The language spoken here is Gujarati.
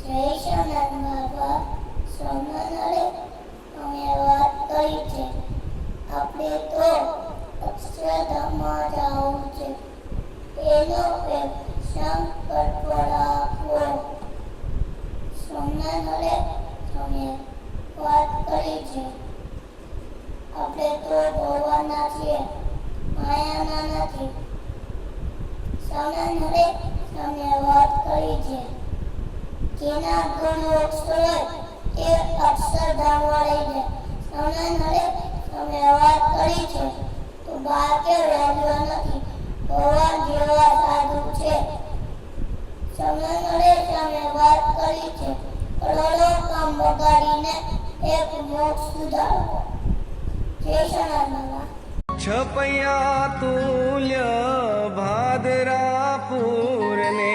જય સોનાથ બાબા સોનાનરે અમે વાત કરી છે. આપણે તો અક્ષરધામમાં જવું છે. એનો એક સંકલ્પ રાખવો. સોનાનરે અમે વાત કરી છે. આપણે તો ભગવાનના છીએ, માયાના નથી. સોનાનરે અમે વાત કરી છે. જેના ગુણ અક્ષર હોય તે અક્ષરધામમાં લઈ જાય. સોનાનરે અમે વાત કરી છે. તો બાકે રાજવા નથી, ભગવાન જેવા સાધુ છે. સોનાનરે અમે વાત કરી છે. કરોડો કામ બગાડીને એક મોક્ષ સુધારો. જય સોનાથ બાબા. છપૈયા તુલ્ય ભાદરા પૂરને